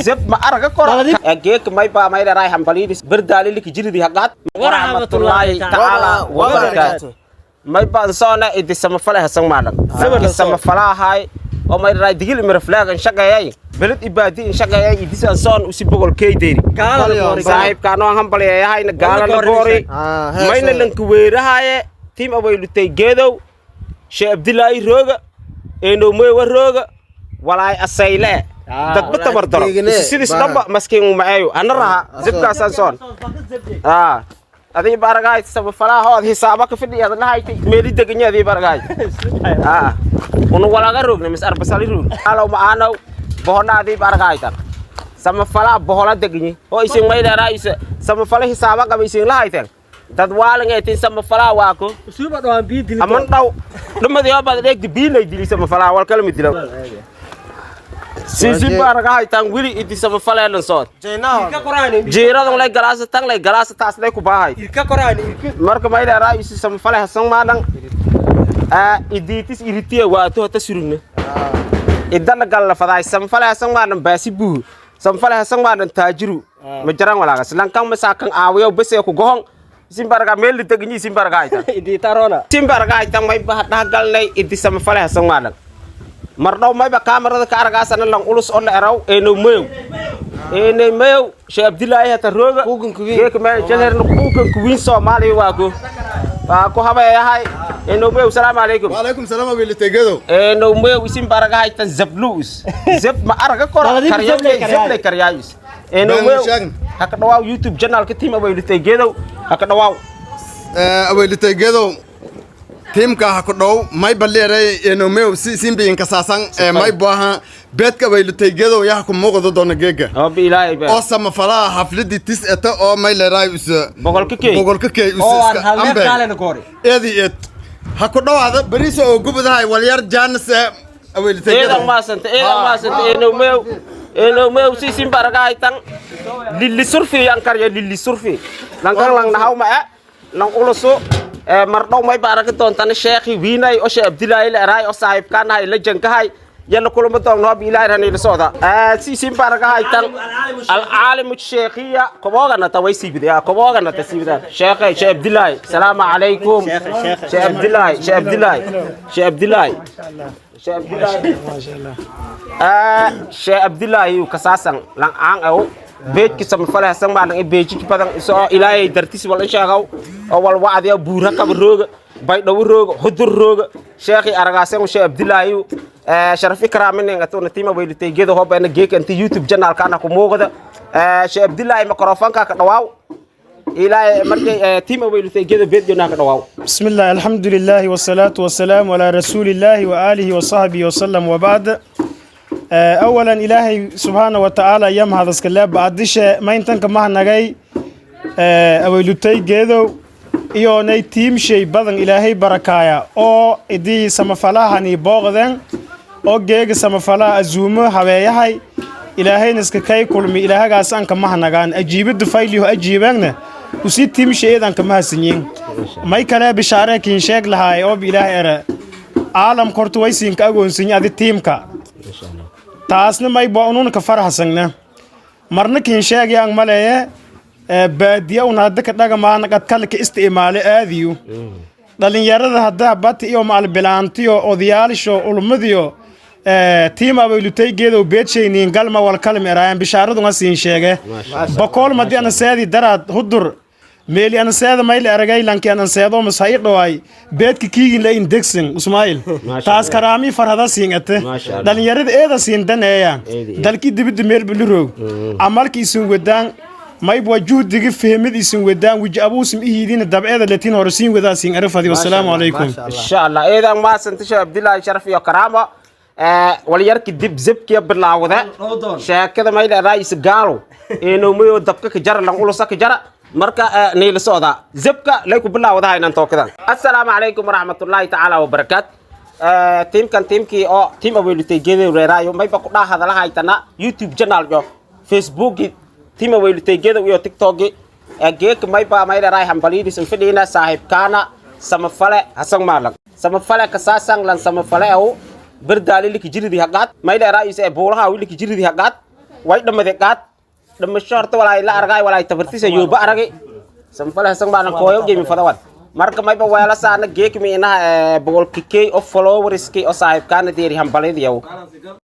زب ما أرجع كورة أجيك ما يبقى ما يراي حنبليدس بردالي لك جريدي حقات ورحمة الله تعالى وبركاته ما يبقى صانع إدي سما فلا هسمع معنا سما فلا هاي أو ما يراي دقيل مرفلاق إن شقة بلد إبادي إن شقة إدي صان وسيبقول كي ديري صاحب كانوا هم بلي هاي نقال نقوري ما ينلن كوير هاي تيم أبوي لتي جدو شيء عبد الله روجا إنه ما يوروجا ولا أسيله dad ma tabar daro sidii dhanba maskiin maayo ana raha zibka sanson adii baragaay sabab falaahood hisaaba ka fidiyada lahayd meeli deganyadii baragaay unu walaga rogne mis arbasali roog alo ma aanaw bohonaadii baragaay tan sama falaa bohola degnyi oo isin mayda raayis sama falaa hisaaba qabaysin lahayd dad waalan ee sama falaa waako suuba dhawaan bii dilay aman dhaw dhumadii baad dheegdi bii lay dilay sama falaa wal kala mid dilaw سيزي بارغاي تان ويلي إدي سما فلان صوت جيرا دون لاي غلاس تان لاي غلاس تاس لاي كوباي إركا قراني مرك ما إذا رأي سما فلان حسن ما دان إدي تيس إرتيه واتو تسرونه إذا نقال فداي سما فلان حسن ما دان باسيبو سما فلان حسن ما دان تاجرو مجران ولا غس لانكان مساكن آويو بسيو كوغون سيمبارغا ميل تغني سيمبارغاي تان إدي تارونا سيمبارغاي تان ما يبقى نقال لاي إدي سما فلان حسن ما دان mardo mayba kamarada ka aragaasana lan ulus oo la eraw eenay meew sheekh abdilaahi hata rooga geek ma jaleerna kuugan kuwin Soomaaliya waa ko habayahay eenay meew salaamu alaykum wa alaykum salaam wa bilateegado eenay meew isin baragahay tan zabluus zab ma araga kor karyaay karyaayis eenay meew haka dhawaa YouTube channel ka tiim abaylateegado haka dhawaa abaylateegado teamka ha ku dhow may baleeray inuu meew simbi in ka saasan may baahan beedka way lutaygeedo yaa ku muuqdo doona geega oo ilaahay ba oo sama falaa xafladii tis eta oo may leeray us boqolka kee oo aan halmeer kale na goori eedi et ha ku dhawaada bariis oo gubadahay walyar jaanis way lutaygeedo ma santa inuu meew si simbaragaay tan lilli surfi yankar ya lilli surfi lankan lang nahaw ma lang uluso mardhow may baaraka doontan sheekhi wiinay oo sheekh abdilaahi la raay oo saaxiib kan hay la jankahay yalla kulama doon hab ilaahay ranay sooda si sim baraka hay tan al aalim sheekhiya koboogana taway siibida koboogana tasiibida sheekh abdilaahi salaamu alaykum sheekh abdilaahi ma sha Allah sheekh abdilaahi ka saasan lan aan aw beedki sama fala hasan ma lan beedki badan soo ilaahay dartis wal inshaaqaw oo wal wacdi buura qab rooga bay dhaw rooga hudur rooga sheekhi aragaasan sheekh abdilaahi sharaf ikraamin ngatuna tiima weylitay geedo hoobana geek inta YouTube channel kana ku muuqda sheekh abdilaahi mikrofoonka ka dhawaaw ilaahay markay tiima weylitay geedo beedjona ka dhawaaw bismillah alhamdulillah wassalatu wassalamu ala rasulillah wa alihi wa sahbihi wa sallam wa ba'd أولاً إلهي سبحانه وتعالى يوم هذا الكلام بعدش ما ينتنك معه نجاي أولوتي جدو يوني تيم شيء بدن إلهي بركايا أو إدي سمفلا هني باغدن أو جيج سمفلا أزومه هواي هاي إلهي نسكاي كل مي إلهي قاسان كمعه نجان أجيب الدفايلي هو أجيبنا وسيد تيم شيء إذا كمعه سنين ما يكلا بشارة كين شكل هاي أو بإلهي أرى عالم كرتويسين كأقول سنين هذا تيم كا taasna may boonuun ka faraxsana marna kiin sheegayaan maleeye baadiya una dadka dhagamaana qad kale ka isticmaale aadiyo dhalinyarada hadda bati iyo maal bilaantiyo odayaalisho ulmadiyo tiima bay lutay geedo beedshayniin galma wal kalmi raayaan bishaaradu nga siin sheege boqol madiana saadi darad hudur meeli ana saada mayl aragay lanki ana saado masay dhawaay beedka kiigin la indexing Ismail taas karaami farhada siingate dhalinyarada eeda siin daneeya dalki dibid meel bilroog amalki isin wadaan may wajuudiga fahmid isin wadaan wiji abuusim ihiidin dabceeda latin horsiin wadaa siin arfadi wassalaamu alaykum insha Allah eedan ma santisha abdillah sharaf iyo karaama walyarki dib zibkiya bilaawada sheekada mayl raayis gaalo inuu mayo dabka ka jar lan ulusa ka jara marka neela sooda zibka lay ku bilaawada inaan tookadan assalaamu alaykum warahmatullahi ta'ala wa barakatuh teamkii oo team aweelitay geedo reeraayo may ba ku dhaahada haytana YouTube channel yo Facebook team aweelitay geedo iyo TikTok geek may ba may reeraay hambaliidis fidina saaxiib kana samafale hasan maalag samafale ka saasan lan samafale oo berdaalili ki jiridi haqad may reeraay buulaha wili ki jiridi haqad way dhamade qaad dhamasho horta walaa la argay walaa tabartiisa yuuba aragay samfala hasan baan kooyo jeemi fadawad marka mayba weela saana geek miinaha boqolkii of followers kii oo saaxiibkaana deeri hambaladiyow